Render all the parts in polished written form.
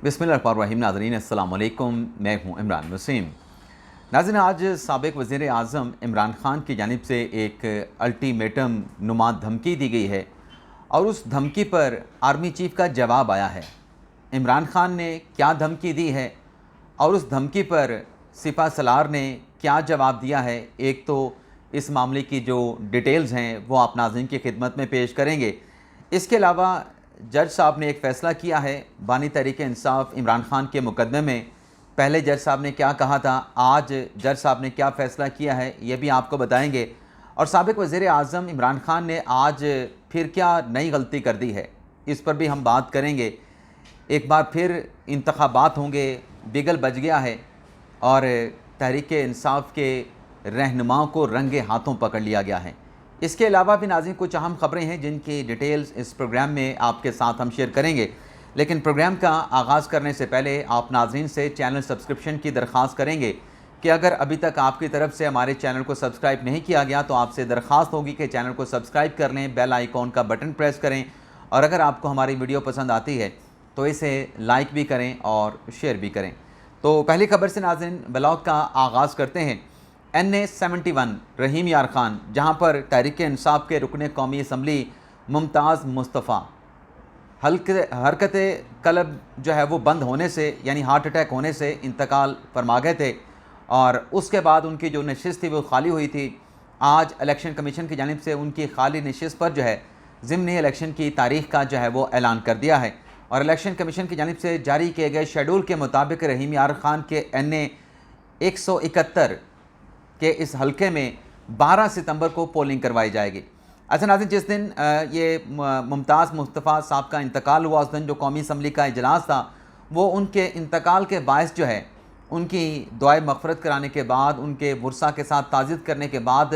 बिस्मिल्लाहिर्रहमानिर्रहीम। नाज़रीन अस्सलाम वालेकुम, मैं हूँ इमरान वसीम। नाज़रीन, आज साबिक़ वज़ीर आज़म इमरान ख़ान की जानिब से एक अल्टीमेटम नुमा धमकी दी गई है और उस धमकी पर आर्मी चीफ़ का जवाब आया है। इमरान ख़ान ने क्या धमकी दी है और उस धमकी पर सिपह सलार ने क्या जवाब दिया है, एक तो इस मामले की जो डिटेल्स हैं वो आप नाज़रीन की खिदमत में पेश करेंगे। इसके अलावा जज साहब ने एक फ़ैसला किया है बानी तहरीक इंसाफ इमरान ख़ान के मुकदमे में। पहले जज साहब ने क्या कहा था, आज जज साहब ने क्या फ़ैसला किया है, ये भी आपको बताएंगे। और साबिक़ वज़ीर आज़म इमरान ख़ान ने आज फिर क्या नई गलती कर दी है, इस पर भी हम बात करेंगे। एक बार फिर इंतख़ाबात होंगे, बिगल बज गया है और तहरीक इंसाफ के रहनुमाओं को रंगे हाथों पकड़ लिया गया है। इसके अलावा भी नाज़रीन कुछ अहम ख़बरें हैं जिनकी डिटेल्स इस प्रोग्राम में आपके साथ हम शेयर करेंगे। लेकिन प्रोग्राम का आगाज़ करने से पहले आप नाज़रीन से चैनल सब्सक्रिप्शन की दरख्वास्त करेंगे कि अगर अभी तक आपकी तरफ से हमारे चैनल को सब्सक्राइब नहीं किया गया तो आपसे दरख्वास्त होगी कि चैनल को सब्सक्राइब कर लें, बेल आइकॉन का बटन प्रेस करें और अगर आपको हमारी वीडियो पसंद आती है तो इसे लाइक भी करें और शेयर भी करें। तो पहली खबर से नाज़रीन ब्लॉग का आगाज़ करते हैं। NA-71 रहीम यार ख़ान, जहाँ पर तहरीक इंसाफ के रुकने कौमी असम्बली मुमताज़ मुस्तफ़ा हरकत कलब जो है वो बंद होने से यानी हार्ट अटैक होने से इंतकाल फरमा गए थे और उसके बाद उनकी जो नशिस्त थी वो खाली हुई थी। आज इलेक्शन कमीशन की जानिब से उनकी खाली नशिस्त पर जो है ज़िमनी इलेक्शन की तारीख़ का जो है वो ऐलान कर दिया है और इलेक्शन कमीशन की जानिब से जारी किए गए शेड्यूल के मुताबिक रहीम यार ख़ान के NA-171 कि इस हलके में 12 सितंबर को पोलिंग करवाई जाएगी। अच्छा नाज़रीन, जिस दिन ये मुमताज़ मुस्तफ़ा साहब का इंतकाल हुआ उस दिन जो कौमी असम्बली का इजलास था वो उनके इंतकाल के बायस जो है उनकी दुआए मग़फ़िरत कराने के बाद, उनके वर्सा के साथ ताज़ियत करने के बाद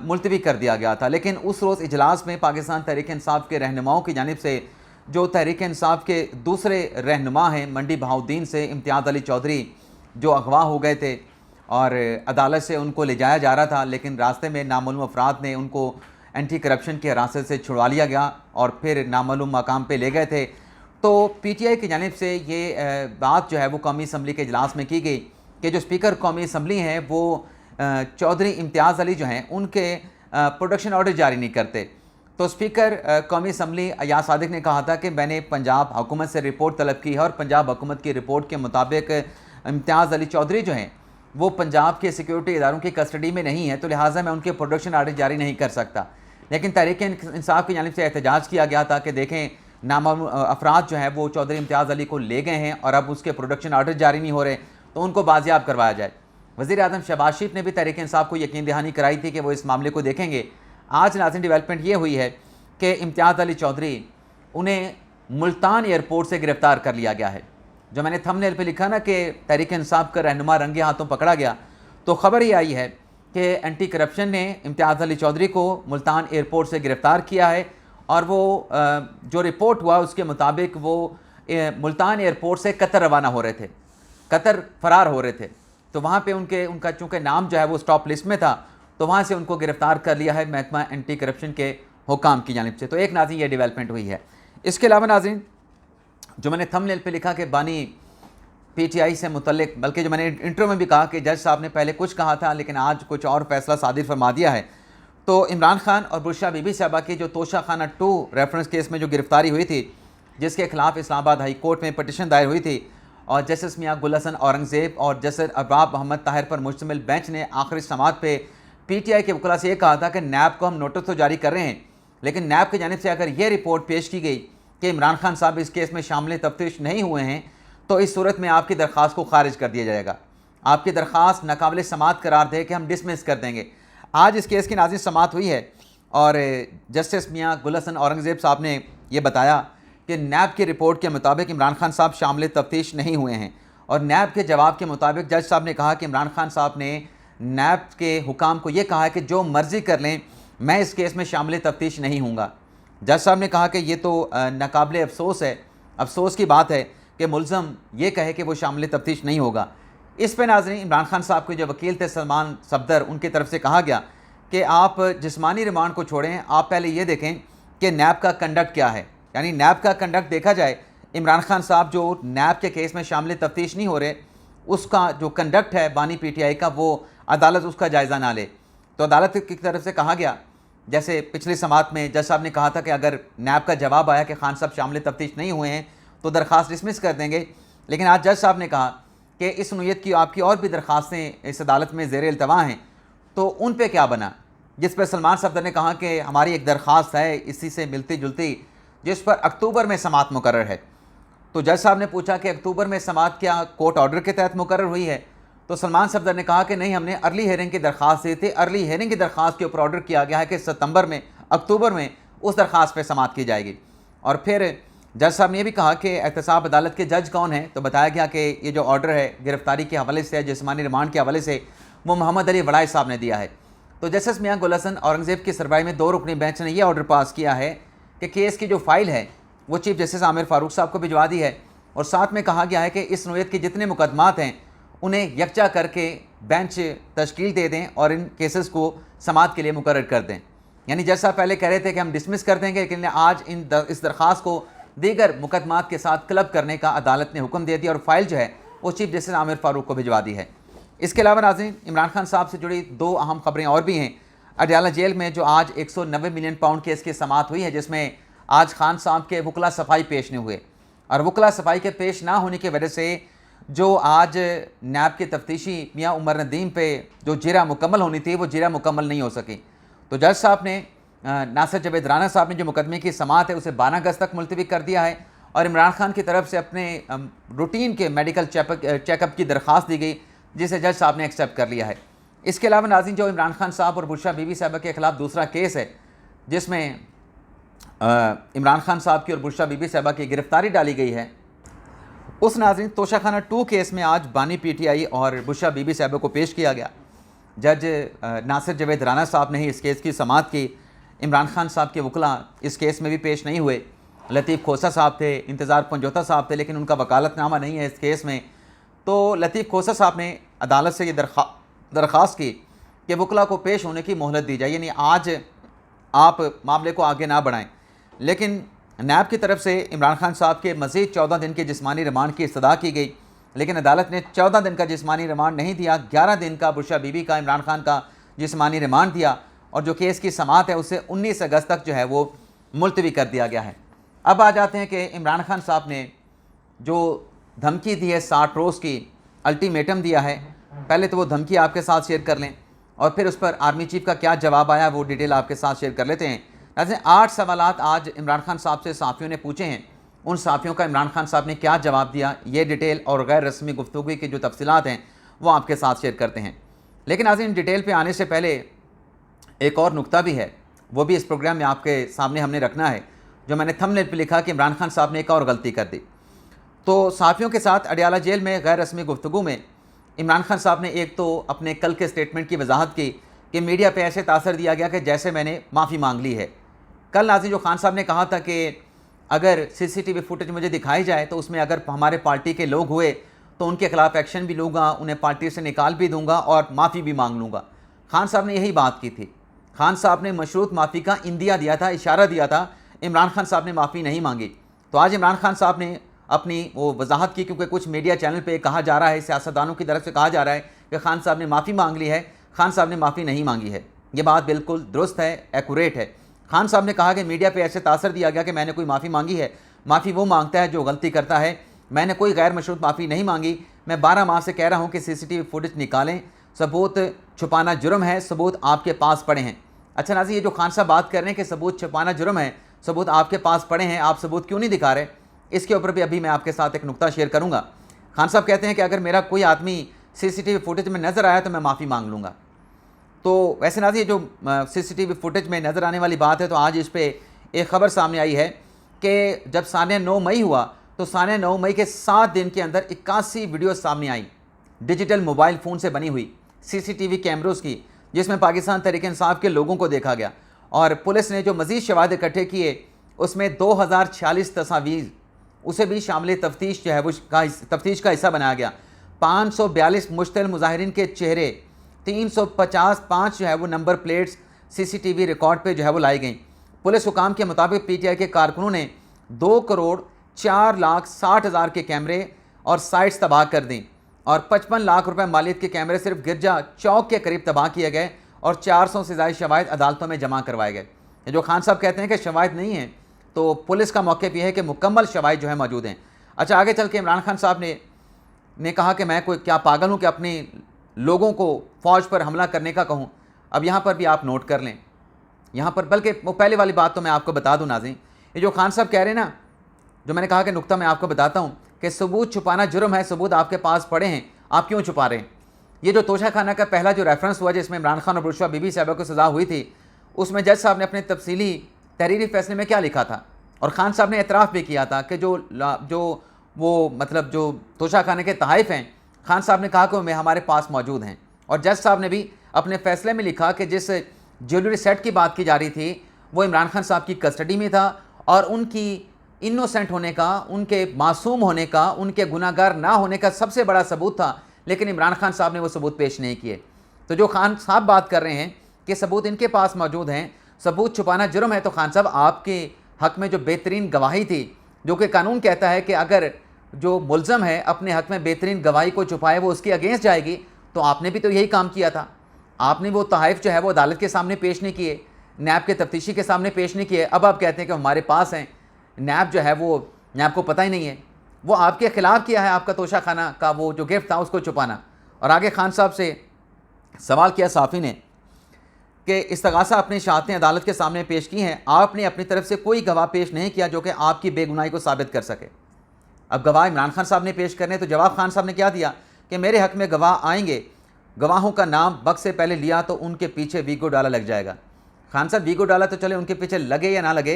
मुलतवी कर दिया गया था। लेकिन उस रोज़ इजलास में पाकिस्तान तहरीक इंसाफ के रहनुमाओं की जानिब से जो तहरीक इंसाफ के दूसरे रहनुमा हैं मंडी बहाउद्दीन से इम्तियाज़ अली चौधरी, जो अगवा हो गए थे और अदालत से उनको ले जाया जा रहा था, लेकिन रास्ते में नामालूम अफराद ने उनको एंटी करप्शन की हिरासत से छुड़वा लिया गया और फिर नामालूम मकाम पे ले गए थे। तो PTI की जानिब से ये बात जो है वो कौमी असम्बली के इजलास में की गई कि जो स्पीकर कौमी असम्बली हैं वो चौधरी इम्तियाज़ अली जो हैं उनके प्रोडक्शन ऑर्डर जारी नहीं करते। तो स्पीकर कौमी असम्बली अयाज सादिक ने कहा था कि मैंने पंजाब हुकूमत से रिपोर्ट तलब की है और पंजाब हुकूमत की रिपोर्ट के मुताबिक इम्तियाज़ अली चौधरी जो हैं वो पंजाब के सिक्योरिटी इदारों की कस्टडी में नहीं है, तो लिहाजा मैं उनके प्रोडक्शन आर्डर जारी नहीं कर सकता। लेकिन तहरीक इंसाफ की जानिब से एहतजाज किया गया था कि देखें नामालूम अफराद जो है वो चौधरी इम्तियाज़ अली को ले गए हैं और अब उसके प्रोडक्शन आर्डर जारी नहीं हो रहे, तो उनको बाजियाब करवाया जाए। वज़ीर आज़म शहबाज शरीफ ने भी तहरीक इंसाफ को यकीन दहानी कराई थी कि वो इस मामले को देखेंगे। आज नाज़रीन डेवलपमेंट ये हुई है कि इम्तियाज़ अली चौधरी उन्हें मुल्तान एयरपोर्ट से गिरफ़्तार कर लिया गया है। जो मैंने थंबनेल पे लिखा ना कि तहरीक इंसाफ का रहनुमा रंगे हाथों पकड़ा गया, तो ख़बर ये आई है कि एंटी करप्शन ने इम्तियाज़ अली चौधरी को मुल्तान एयरपोर्ट से गिरफ़्तार किया है और वो जो रिपोर्ट हुआ उसके मुताबिक वो मुल्तान एयरपोर्ट से कतर रवाना हो रहे थे, कतर फ़रार हो रहे थे। तो वहाँ पे उनका चूँकि नाम जो है वो स्टॉप लिस्ट में था, तो वहाँ से उनको गिरफ़्तार कर लिया है महकमा एंटी करप्शन के हुकाम की जानिब से। तो एक नाज़रीन ये डेवलपमेंट हुई है। इसके अलावा नाज़रीन जो मैंने थंबनेल पे लिखा कि बानी PTI से मुतल्लिक, बल्कि जो मैंने इंट्रो में भी कहा कि जज साहब ने पहले कुछ कहा था लेकिन आज कुछ और फैसला सादिर फरमा दिया है। तो इमरान खान और बुशरा बीबी साहबा की जो तोशा खाना 2 रेफरेंस केस में जो गिरफ्तारी हुई थी, जिसके खिलाफ इस्लामाबाद हाई कोर्ट में पटिशन दायर हुई थी और जस्टिस मियां गुल हसन औरंगज़ेब और जस्टिस अरबाब मोहम्मद ताहिर पर मुश्तमिल बेंच ने आखिरी समाअत पे PTI के वकला से ये कहा था कि नैब को हम नोटिस तो जारी कर रहे हैं, लेकिन नैब की जानिब से अगर ये रिपोर्ट पेश की गई कि इमरान खान साहब इस केस में शामिल तफ्तीश नहीं हुए हैं तो इस सूरत में आपकी दरख्वास्त को खारिज कर दिया जाएगा। आपकी दरख्वास्त नाकाबिल समाअत करार दे कि हम डिसमिस कर देंगे। आज इस केस की नाज़रीन समाअत हुई है और जस्टिस मियां गुल हसन औरंगज़ेब साहब ने यह बताया कि नैब की रिपोर्ट के मुताबिक इमरान खान साहब शामिल तफ्तीश नहीं हुए हैं और नैब के जवाब के मुताबिक जज साहब ने कहा कि इमरान खान साहब ने नैब के हुकाम को यह कहा है कि जो मर्ज़ी कर लें, मैं इस केस में शामिल तफ्तीश नहीं हूँगा। जज साहब ने कहा कि ये तो नाकाबिल अफसोस है, अफसोस की बात है कि मुल्ज़म ये कहे कि वो शामिल तफ्तीश नहीं होगा। इस पर नाज़रीन इमरान खान साहब के जो वकील थे सलमान सफदर, उनकी तरफ से कहा गया कि आप जिस्मानी रिमांड को छोड़ें, आप पहले ये देखें कि नैब का कंडक्ट क्या है, यानी नैब का कंडक्ट देखा जाए इमरान खान साहब जो नैब के केस में शामिल तफ्तीश नहीं हो रहे, उसका जो कंडक्ट है बानी पीटीआई का, वो अदालत उसका जायज़ा ना ले। तो अदालत की तरफ से कहा गया, जैसे पिछली समात में जज साहब ने कहा था कि अगर नैब का जवाब आया कि खान साहब शामिल तफ्तीश नहीं हुए हैं तो दरख्वास्त डिसमिस कर देंगे, लेकिन आज जज साहब ने कहा कि इस नोयत की आपकी और भी दरख्वास्तें इस अदालत में ज़ेर इल्तवा हैं, तो उन पे क्या बना। जिस पर सलमान सफदर ने कहा कि हमारी एक दरख्वास्त है इसी से मिलती जुलती, जिस पर अक्टूबर में समात मुकर्रर है। तो जज साहब ने पूछा कि अक्टूबर में समात क्या कोर्ट ऑर्डर के तहत मुकर्रर हुई है? तो सलमान सफदर ने कहा कि नहीं, हमने अर्ली हेयरिंग की दरख्वास्त दी थी, अर्ली हेयरिंग की दरख्वास्त के ऊपर ऑर्डर किया गया है कि सितंबर में, अक्टूबर में उस दरख्वास्त पर समात की जाएगी। और फिर जज साहब ने यह भी कहा कि एहतसाब अदालत के जज कौन है, तो बताया गया कि ये जो ऑर्डर है गिरफ्तारी के हवाले से, जिस्मानी रिमांड के हवाले से, वो मोहम्मद अली वड़ाई साहब ने दिया है। तो जस्टिस मियां गुल हसन औरंगज़ेब की सरबराही में 2 रुकनी बेंच ने यह ऑर्डर पास किया है कि केस की जो फाइल है वो चीफ जस्टिस आमिर फारूक साहब को भिजवा दी है, और साथ में कहा गया है कि इस नोयत के जितने मुकदमात हैं उन्हें यकजा करके बेंच तश्कील दे दें और इन केसेस को समात के लिए मुकर्रर कर दें। यानी जज साहब पहले कह रहे थे कि हम डिसमिस कर देंगे, लेकिन आज इस दरख्वास्त को दीगर मुकदमात के साथ क्लब करने का अदालत ने हुक्म दे दिया और फाइल जो है वो चीफ जस्टिस आमिर फारूक को भिजवा दी है। इसके अलावा नाज़रीन, इमरान खान साहब से जुड़ी 2 अहम खबरें और भी हैं। अडयाला जेल में जो आज 190 मिलियन पाउंड केस की समात हुई है, जिसमें आज खान साहब के वकला सफाई पेश नहीं हुए, और वकला सफाई के पेश ना होने की वजह से जो आज नैब के तफ्तीशी मियाँ उमर नदीम पे जो जिरा मुकम्मल होनी थी वो जिरा मुकम्मल नहीं हो सकी। तो जज साहब ने, नासिर जवेद राना साहब ने जो मुकदमे की समात है उसे 12 अगस्त तक मुलतवी कर दिया है, और इमरान खान की तरफ से अपने रूटीन के मेडिकल चेकअप की दरख्वास्त दी गई, जिसे जज साहब ने एक्सेप्ट कर लिया है। इसके अलावा नाज़रीन, जो इमरान खान साहब और बुशरा बीबी साहबा के ख़िलाफ़ दूसरा केस है, जिसमें इमरान खान साहब की और बुशरा बीबी साहबा की गिरफ्तारी डाली गई है, उस नाज़रीन तोशाखाना 2 केस में आज बानी पीटीआई और बुशरा बीबी साहबा को पेश किया गया। जज नासिर जवेद राना साहब ने ही इस केस की समात की। इमरान खान साहब के वकला इस केस में भी पेश नहीं हुए। लतीफ़ खोसा साहब थे, इंतज़ार पंजोता साहब थे, लेकिन उनका वकालतनामा नहीं है इस केस में। तो लतीफ़ खोसा साहब ने अदालत से ये दरख्वास्त की कि वकला को पेश होने की मोहलत दी जाए, यानी आज आप मामले को आगे ना बढ़ाएं। लेकिन नैब की तरफ से इमरान खान साहब के मज़ीद 14 दिन के जिस्मानी रिमांड की इस्तदा की गई, लेकिन अदालत ने 14 दिन का जिस्मानी रिमांड नहीं दिया। 11 दिन का बुशरा बीबी का, इमरान खान का जिस्मानी रिमांड दिया, और जो केस की समात है उसे 19 अगस्त तक जो है वो मुलतवी कर दिया गया है। अब आ जाते हैं कि इमरान खान साहब ने जो धमकी दी है 60 रोज़ की, अल्टीमेटम दिया है, पहले तो वो धमकी आपके साथ शेयर कर लें और फिर उस पर आर्मी चीफ का क्या जवाब आया वो डिटेल आपके साथ शेयर कर लेते हैं। ऐसे 8 सवालात आज इमरान खान साहब से सहाफ़ियों ने पूछे हैं। उन सहाफ़ियों का इमरान खान साहब ने क्या जवाब दिया, ये डिटेल और गैर रस्मी गुफ्तगू की जो तफसीलात हैं वो आपके साथ शेयर करते हैं। लेकिन आज इन डिटेल पे आने से पहले एक और नुक्ता भी है, वो भी इस प्रोग्राम में आपके सामने हमने रखना है, जो मैंने थंबनेल पे लिखा कि इमरान खान साहब ने एक और गलती कर दी। तो सहाफ़ियों के साथ अडयाला जेल में गैर रस्मी गुफ्तगू में इमरान खान साहब ने एक तो अपने कल के स्टेटमेंट की वजाहत की कि मीडिया पे ऐसे तासर दिया गया कि जैसे मैंने माफ़ी मांग ली है। कल नाज़रीन जो खान साहब ने कहा था कि अगर CCTV फुटेज मुझे दिखाई जाए तो उसमें अगर हमारे पार्टी के लोग हुए तो उनके खिलाफ़ एक्शन भी लूँगा, उन्हें पार्टी से निकाल भी दूँगा और माफ़ी भी मांग लूँगा। खान साहब ने यही बात की थी। खान साहब ने मशरूत माफ़ी का इंदिया दिया था, इशारा दिया था। इमरान खान साहब ने माफ़ी नहीं मांगी। तो आज इमरान खान साहब ने अपनी वो वजाहत की, क्योंकि कुछ मीडिया चैनल पे कहा जा रहा है, सियासतदानों की तरफ से कहा जा रहा है कि खान साहब ने माफ़ी मांग ली है। खान साहब ने माफ़ी नहीं मांगी है। ये बात बिल्कुल दुरुस्त है, एक्यूरेट है। खान साहब ने कहा कि मीडिया पे ऐसे तासर दिया गया कि मैंने कोई माफ़ी मांगी है। माफ़ी वो मांगता है जो गलती करता है। मैंने कोई गैर मशरूत माफ़ी नहीं मांगी। मैं 12 माह से कह रहा हूँ कि CCTV फुटेज निकालें, सबूत छुपाना जुर्म है, सबूत आपके पास पड़े हैं। अच्छा नाज़रीन, ये जो खान साहब बात कर रहे हैं कि सबूत छुपाना जुर्म है, सबूत आपके पास पड़े हैं, आप सबूत क्यों नहीं दिखा रहे, इसके ऊपर भी अभी मैं आपके साथ एक नुक्ता शेयर करूँगा। खान साहब कहते हैं कि अगर मेरा कोई आदमी CCTV फुटेज में नज़र आया तो मैं माफ़ी मांग लूँगा। तो वैसे नाज़रीन, ये जो CCTV फुटेज में नज़र आने वाली बात है, तो आज इस पर एक ख़बर सामने आई है कि जब सानिया 9 मई हुआ तो सानिया 9 मई के 7 दिन के अंदर 81 वीडियो सामने आई, डिजिटल मोबाइल फ़ोन से बनी हुई CCTV कैमरों की, जिसमें पाकिस्तान तहरीक इंसाफ के लोगों को देखा गया। और पुलिस ने जो मज़ीद शवाहिद इकट्ठे किए उसमें 2046 तस्वीर, उसे भी शामिल तफ्तीश जो है वो तफ्तीश का हिस्सा बनाया गया। 542 मुश्तल मुजाहिरीन के चेहरे, 355 जो है वो नंबर प्लेट्स CCTV रिकॉर्ड पे जो है वो लाई गई। पुलिस हुकाम के मुताबिक PTI के कारकुनों ने 2 करोड़ 4,60,000 के कैमरे और साइट्स तबाह कर दी और 55 लाख रुपए मालियत के कैमरे सिर्फ गिरजा चौक के करीब तबाह किए गए और 400 से ज़्यादा शवाहिद अदालतों में जमा करवाए गए। जो खान साहब कहते हैं कि शवाहिद नहीं है, तो पुलिस का मौक़िफ़ यह है कि मुकम्मल शवाहिद जो है मौजूद हैं। अच्छा, आगे चल के इमरान खान साहब ने कहा कि मैं कोई क्या पागल हूँ कि अपने लोगों को फ़ौज पर हमला करने का कहूँ। अब यहाँ पर भी आप नोट कर लें, यहाँ पर बल्कि वो पहले वाली बात तो मैं आपको बता दूँ नाज़रीन, ये जो खान साहब कह रहे हैं ना, जो मैंने कहा कि नुक्ता मैं आपको बताता हूँ कि सबूत छुपाना जुर्म है, सबूत आपके पास पड़े हैं, आप क्यों छुपा रहे हैं। ये जो तोशा खाना का पहला जो रेफरेंस हुआ जिसमें इमरान खान और बुशरा बीबी साहबा को सज़ा हुई थी, उसमें जज साहब ने अपने तफसीली तहरीरी फैसले में क्या लिखा था और खान साहब ने एतराफ़ भी किया था कि जो तोशा खाने के तहाइफ हैं, खान साहब ने कहा कि वो हमारे पास मौजूद हैं। और जज साहब ने भी अपने फैसले में लिखा कि जिस ज्वेलरी सेट की बात की जा रही थी वो इमरान खान साहब की कस्टडी में था और उनकी इनोसेंट होने का, उनके मासूम होने का, उनके गुनाहगार ना होने का सबसे बड़ा सबूत था, लेकिन इमरान खान साहब ने वो सबूत पेश नहीं किए। तो जो खान साहब बात कर रहे हैं कि सबूत इनके पास मौजूद हैं, सबूत छुपाना जुर्म है, तो खान साहब आपके हक़ में जो बेहतरीन गवाही थी, जो कि कानून कहता है कि अगर जो मुल्ज़म है अपने हक़ में बेहतरीन गवाही को छुपाए वो उसके अगेंस्ट जाएगी, तो आपने भी तो यही काम किया था। आपने वो तहाइफ जो है वो अदालत के सामने पेश नहीं किए, नैब के तफ्तीशी के सामने पेश नहीं किए। अब आप कहते हैं कि हमारे पास हैं, नैब जो है वो नैब को पता ही नहीं है। वो आपके ख़िलाफ़ किया है, आपका तोशा खाना का वो जो गिफ्ट था उसको छुपाना। और आगे खान साहब से सवाल किया साफ़ी ने कि इस्तगासा अपनी शहादतें अदालत के सामने पेश की हैं, आपने अपनी तरफ से कोई गवाह पेश नहीं किया जो कि आपकी बेगुनाही को साबित कर सके। अब गवाह इमरान खान साहब ने पेश करने, तो जवाब खान साहब ने क्या दिया कि मेरे हक़ में गवाह आएंगे, गवाहों का नाम वक्त से पहले लिया तो उनके पीछे वीगो डाला लग जाएगा। खान साहब वीगो डाला तो चले, उनके पीछे लगे या ना लगे,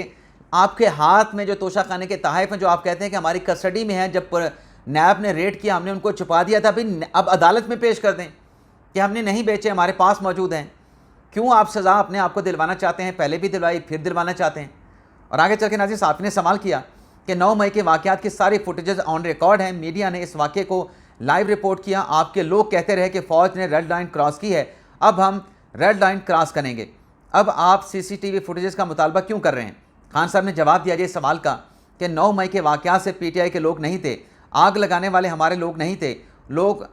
आपके हाथ में जो तोशा खाने के तहाइफ हैं जो आप कहते हैं कि हमारी कस्टडी में है, जब नैब ने रेड किया हमने उनको छुपा दिया था, अभी अब अदालत में पेश कर दें कि हमने नहीं बेचे, हमारे पास मौजूद हैं। क्यों आप सज़ा अपने आप को दिलवाना चाहते हैं, पहले भी दिलवाई फिर दिलवाना चाहते हैं। और आगे चल के नाज़रीन साहब ने सवाल किया कि 9 मई के वाक़यात की सारी फुटेजेस ऑन रिकॉर्ड हैं, मीडिया ने इस वाक़े को लाइव रिपोर्ट किया, आपके लोग कहते रहे कि फ़ौज ने रेड लाइन क्रॉस की है, अब हम रेड लाइन क्रॉस करेंगे, अब आप CCTV फुटेजेस का मुतालबा क्यों कर रहे हैं। खान साहब ने जवाब दिया इस सवाल का कि 9 मई के वाक़यात से PTI के लोग नहीं थे, आग लगाने वाले हमारे लोग नहीं थे, लोग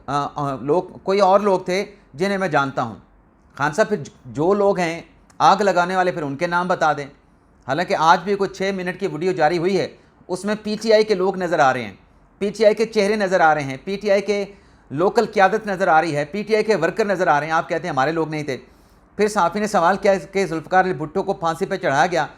कोई और लोग थे जिन्हें मैं जानता हूँ। खान साहब फिर जो लोग हैं आग लगाने वाले फिर उनके नाम बता दें। हालांकि आज भी कुछ 6 मिनट की वीडियो जारी हुई है, उसमें PTI के लोग नज़र आ रहे हैं, PTI के चेहरे नज़र आ रहे हैं, PTI के लोकल क़यादत नज़र आ रही है, PTI के वर्कर नज़र आ रहे हैं। आप कहते हैं हमारे लोग नहीं थे। फिर साफ़ी ने सवाल किया कि जुल्फ़िकार अली भुट्टो को फांसी पर चढ़ाया गया,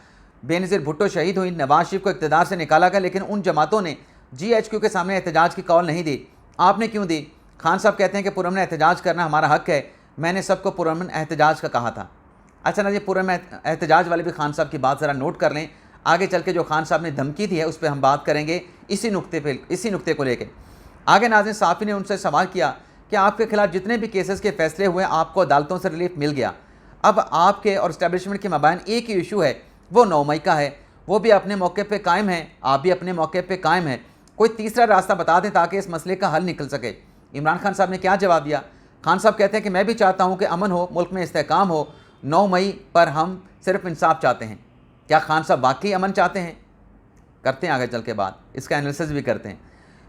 बेनज़ीर भुट्टो शहीद हुई, नवाज शरीफ को इक़्तिदार से निकाला गया, लेकिन उन जमातों ने GHQ के सामने एहतजाज की कॉल नहीं दी, आपने क्यों दी। खान साहब कहते हैं कि पुरअमन एहतजाज करना हमारा हक़ है, मैंने सबको पुरअमन एहतजाज का कहा था। अच्छा ना, ये पुरअमन एहतजाज वाले भी खान साहब की बात ज़रा नोट कर लें, आगे चल के जो खान साहब ने धमकी दी है उस पर हम बात करेंगे इसी नुक्ते को लेकर। आगे नाज़रीन साफ़ी ने उनसे सवाल किया कि आपके खिलाफ जितने भी केसेस के फैसले हुए आपको अदालतों से रिलीफ मिल गया, अब आपके और इस्टेब्लिशमेंट के मबाइन एक ही इशू है, वो 9 मई का है, वो भी अपने मौके पे कायम है, आप भी अपने मौके पे कायम है, कोई तीसरा रास्ता बता दें ताकि इस मसले का हल निकल सके। इमरान खान साहब ने क्या जवाब दिया। खान साहब कहते हैं कि मैं भी चाहता हूँ कि अमन हो, मुल्क में इस्तेहकाम हो, 9 मई पर हम सिर्फ इंसाफ चाहते हैं। क्या खान साहब वाकई अमन चाहते हैं? करते हैं आगे चल के बात, इसका एनालिसिस भी करते हैं।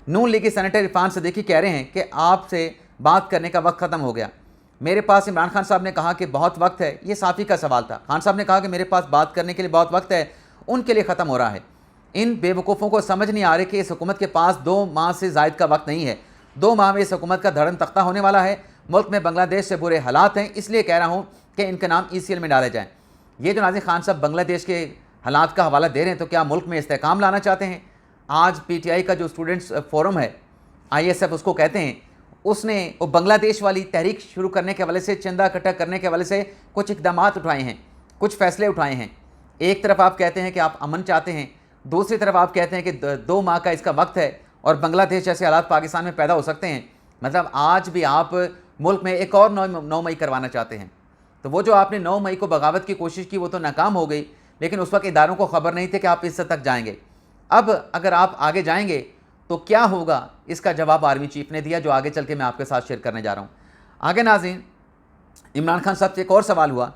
नून लीग के सेनेटर इरफान सदीकी कह रहे हैं कि आपसे बात करने का वक्त ख़त्म हो गया। मेरे पास इमरान खान साहब ने कहा कि बहुत वक्त है, ये साफ़ी का सवाल था। खान साहब ने कहा कि मेरे पास बात करने के लिए बहुत वक्त है, उनके लिए ख़त्म हो रहा है। इन बेवकूफ़ों को समझ नहीं आ रही कि इस हुकूमत के पास 2 माह से ज़ायद का वक्त नहीं है। 2 माह में इस हुकूमत का धड़न तख्ता होने वाला है। मुल्क में बांग्लादेश से बुरे हालात हैं, इसलिए कह रहा हूँ कि इनका नाम ECL में डाले जाएँ। ये जो नाज़रीन खान साहब बांग्लादेश के हालात का हवाला दे रहे हैं, तो क्या मुल्क में इस्तेहकाम लाना चाहते हैं? आज PTI का जो स्टूडेंट्स फोरम है, ISF उसको कहते हैं, उसने वो बांग्लादेश वाली तहरीक शुरू करने के हवाले से, चंदा इकट्ठा करने के हवाले से कुछ इकदाम उठाए हैं, कुछ फ़ैसले उठाए हैं। एक तरफ आप कहते हैं कि आप अमन चाहते हैं, दूसरी तरफ आप कहते हैं कि 2 माह का इसका वक्त है और बांग्लादेश जैसे हालात पाकिस्तान में पैदा हो सकते हैं। मतलब आज भी आप मुल्क में एक और 9 मई करवाना चाहते हैं। तो वो जो आपने 9 मई को बगावत की कोशिश की वो तो नाकाम हो गई, लेकिन उस वक्त इदारों को ख़बर नहीं थी कि आप इस हद तक जाएंगे। अब अगर आप आगे जाएंगे तो क्या होगा, इसका जवाब आर्मी चीफ ने दिया, जो आगे चल के मैं आपके साथ शेयर करने जा रहा हूँ। आगे नाज़रीन इमरान खान साहब से एक और सवाल हुआ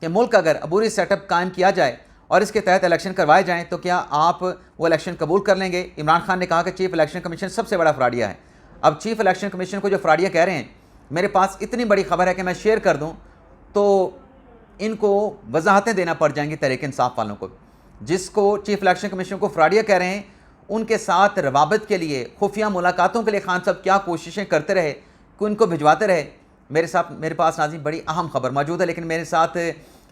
कि मुल्क अगर अबूरी सेटअप कायम किया जाए और इसके तहत इलेक्शन करवाए जाएं तो क्या आप वो इलेक्शन कबूल कर लेंगे? इमरान खान ने कहा कि चीफ इलेक्शन कमीशन सबसे बड़ा फ्रॉडिया है। अब चीफ इलेक्शन कमीशन को जो फ्रॉडिया कह रहे हैं, मेरे पास इतनी बड़ी खबर है कि मैं शेयर कर दूं तो इनको वजाहतें देना पड़ जाएंगी तहरीक इंसाफ वालों को। जिसको चीफ इलेक्शन कमीशन को फ्रॉडिया कह रहे हैं, उनके साथ रवाबत के लिए, खुफिया मुलाकातों के लिए खान साहब क्या कोशिशें करते रहे कि उनको भिजवाते रहे। मेरे पास नाज़रीन बड़ी अहम खबर मौजूद है, लेकिन मेरे साथ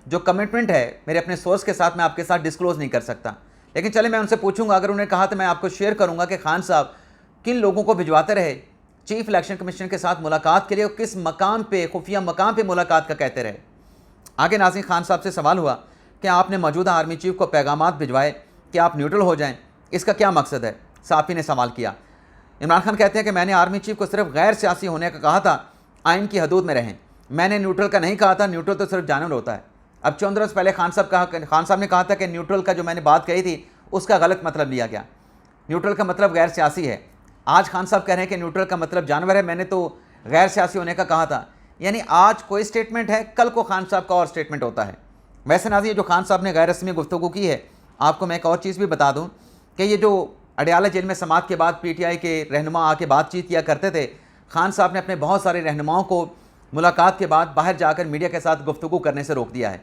जो कमिटमेंट है मेरे अपने सोर्स के साथ, मैं आपके साथ डिस्क्लोज़ नहीं कर सकता। लेकिन चले मैं उनसे पूछूंगा, अगर उन्होंने कहा तो मैं आपको शेयर करूंगा कि खान साहब किन लोगों को भिजवाते रहे चीफ इलेक्शन कमीशन के साथ मुलाकात के लिए, और किस मकाम पे, खुफिया मकाम पे मुलाकात का कहते रहे। आगे नाज़रीन खान साहब से सवाल हुआ कि आपने मौजूदा आर्मी चीफ को पैगामात भिजवाए कि आप न्यूट्रल हो जाएं, इसका क्या मकसद है? साफ़ी ने सवाल किया। इमरान खान कहते हैं कि मैंने आर्मी चीफ को सिर्फ गैर सियासी होने का कहा था, आइन की हदूद में रहें। मैंने न्यूट्रल का नहीं कहा था, न्यूट्रल तो सिर्फ जानवर होता है। अब चंद रोज़ पहले खान साहब ने कहा था कि न्यूट्रल का जो मैंने बात कही थी उसका गलत मतलब लिया गया, न्यूट्रल का मतलब गैर सियासी है। आज खान साहब कह रहे हैं कि न्यूट्रल का मतलब जानवर है, मैंने तो गैर सियासी होने का कहा था। यानी आज कोई स्टेटमेंट है, कल को खान साहब का और स्टेटमेंट होता है। वैसे नाज़रीन जो खान साहब ने गैर रस्मी गुफ्तगू की है, आपको मैं एक और चीज़ भी बता दूँ कि ये जो अडयाला जेल में समात के बाद PTI के रहनुमा आके बातचीत किया करते थे, खान साहब ने अपने बहुत सारे रहनुमाओं को मुलाकात के बाद बाहर जाकर मीडिया के साथ गुफ्तगू करने से रोक दिया है।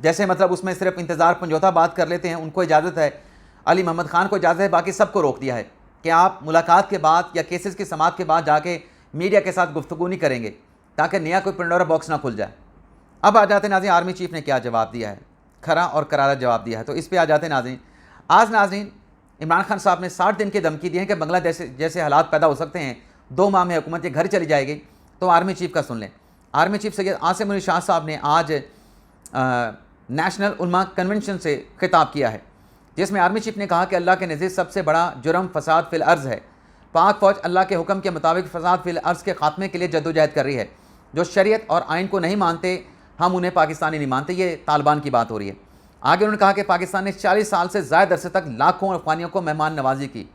जैसे मतलब उसमें सिर्फ इंतज़ार पंजोता बात कर लेते हैं, उनको इजाज़त है, अली मोहम्मद खान को इजाज़त है, बाकी सबको रोक दिया है कि आप मुलाकात के बाद या केसेस की समात के बाद जाके मीडिया के साथ गुफ्तगू नहीं करेंगे, ताकि नया कोई पंडोरा बॉक्स ना खुल जाए। अब आ जाते नाज़रीन आर्मी चीफ ने क्या जवाब दिया है, खरा और करारा जवाब दिया है, तो इस पर आ जाते नाज़रीन। आज नाज़रीन इमरान खान साहब ने 60 दिन की धमकी दी है कि बांग्लादेश जैसे हालात पैदा हो सकते हैं, 2 माह में हुकूमत के घर चली जाएगी। तो आर्मी चीफ का सुन लें। आर्मी चीफ सैयद आसिम अली शाह साहब ने आज नेशनल उलमा कन्वेंशन से खिताब किया है, जिसमें आर्मी चीफ ने कहा कि अल्लाह के नज़दीक सबसे बड़ा जुर्म फसाद फिल अर्ज़ है। पाक फ़ौज अल्लाह के हुक्म के मुताबिक फसाद फिल अर्ज़ के ख़ात्मे के लिए जद्दोजहद कर रही है। जो शरीयत और आइन को नहीं मानते, हम उन्हें पाकिस्तानी नहीं मानते। ये तालिबान की बात हो रही है। आगे उन्होंने कहा कि पाकिस्तान ने 40 साल से ज़्यादा अरसे तक लाखों अफ़गानियों को मेहमान नवाजी की।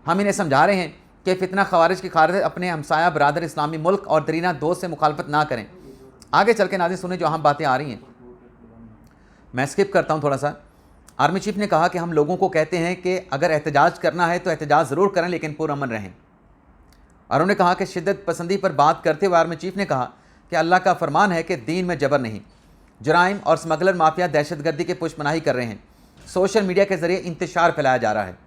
हम इन्हें समझा रहे हैं कि फितना खवारिज की खारिज अपने हमसाया बरादर इस्लामी मुल्क और दरीना दोस्त से मुखालफत ना करें। आगे चल के नाज़रीन सुने जो अहम बातें आ रही हैं, मैं स्किप करता हूँ थोड़ा सा। आर्मी चीफ ने कहा कि हम लोगों को कहते हैं कि अगर एहतजाज करना है तो एहतजाज ज़रूर करें, लेकिन पुरअमन रहें। और उन्होंने कहा कि शिद्दत पसंदी पर बात करते हुए आर्मी चीफ ने कहा कि अल्लाह का फरमान है कि दीन में जबर नहीं। जराइम और स्मगलर माफिया दहशतगर्दी के पुष्पनाही कर रहे हैं, सोशल मीडिया के ज़रिए इंतशार फैलाया जा रहा है।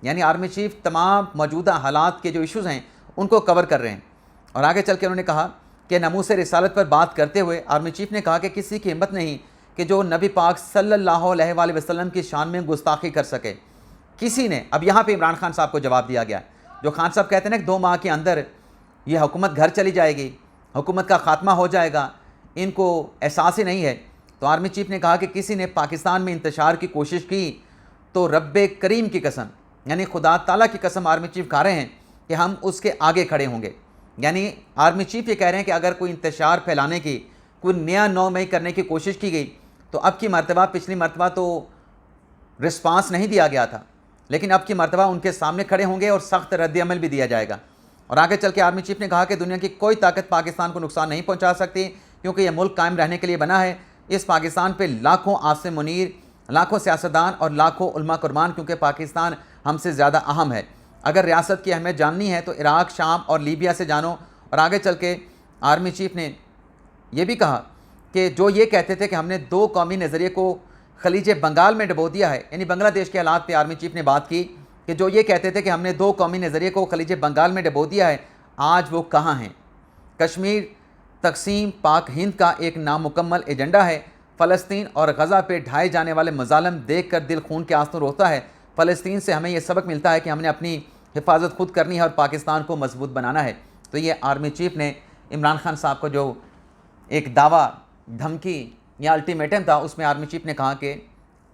यानी आर्मी चीफ तमाम मौजूदा हालात के जो इशूज़ हैं उनको कवर कर रहे हैं। और आगे चल के उन्होंने कहा कि नमूस रिसालत पर बात करते हुए आर्मी चीफ ने कहा कि किसी की हिम्मत नहीं कि जो नबी पाक सल्लल्लाहु अलैहि वसल्लम की शान में गुस्ताखी कर सके। किसी ने, अब यहाँ पे इमरान खान साहब को जवाब दिया गया। जो खान साहब कहते हैं ना कि 2 माह के अंदर ये हुकूमत घर चली जाएगी, हुकूमत का ख़ात्मा हो जाएगा, इनको एहसास ही नहीं है। तो आर्मी चीफ ने कहा कि किसी ने पाकिस्तान में इंतशार की कोशिश की तो रब्बे करीम की कसम, यानी खुदा ताला की कसम आर्मी चीफ खा रहे हैं कि हम उसके आगे खड़े होंगे। यानी आर्मी चीफ ये कह रहे हैं कि अगर कोई इंतशार फैलाने की, कोई नया 9 मई करने की कोशिश की गई तो अब की मरतबा, पिछली मरतबा तो रिस्पांस नहीं दिया गया था, लेकिन अब की मरतबा उनके सामने खड़े होंगे और सख्त रद्द-ए-अमल भी दिया जाएगा। और आगे चल के आर्मी चीफ ने कहा कि दुनिया की कोई ताकत पाकिस्तान को नुकसान नहीं पहुंचा सकती, क्योंकि यह मुल्क कायम रहने के लिए बना है। इस पाकिस्तान पे लाखों आसिम मुनीर, लाखों सियासतदान और लाखों उलमा कुर्बान, क्योंकि पाकिस्तान हमसे ज़्यादा अहम है। अगर रियासत की अहमियत जाननी है तो इराक़, शाम और लीबिया से जानो। और आगे चल के आर्मी चीफ ने यह भी कहा कि जो ये कहते थे कि हमने 2 कौमी नज़रिए को खलीज बंगाल में डबो दिया है, यानी बांग्लादेश के हालात पे आर्मी चीफ ने बात की कि जो ये कहते थे कि हमने 2 कौमी नज़रिए को खलीज बंगाल में डबो दिया है, आज वो कहाँ हैं। कश्मीर तकसीम पाक हिंद का एक नामुकम्मल एजेंडा है। फ़लस्तीन और गज़ा पे ढाए जाने वाले मज़ालम देख कर दिल खून के आंसू रोता है। फ़लस्तीन से हमें यह सबक मिलता है कि हमने अपनी हिफाजत खुद करनी है और पाकिस्तान को मजबूत बनाना है। तो ये आर्मी चीफ ने इमरान खान साहब को जो एक दावा, धमकी या अल्टीमेटम था, उसमें आर्मी चीफ ने कहा कि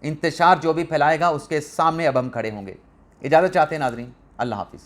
इंतशार जो भी फैलाएगा उसके सामने अब हम खड़े होंगे। इजाज़त चाहते हैं नाज़रीन, अल्लाह हाफ़िज़।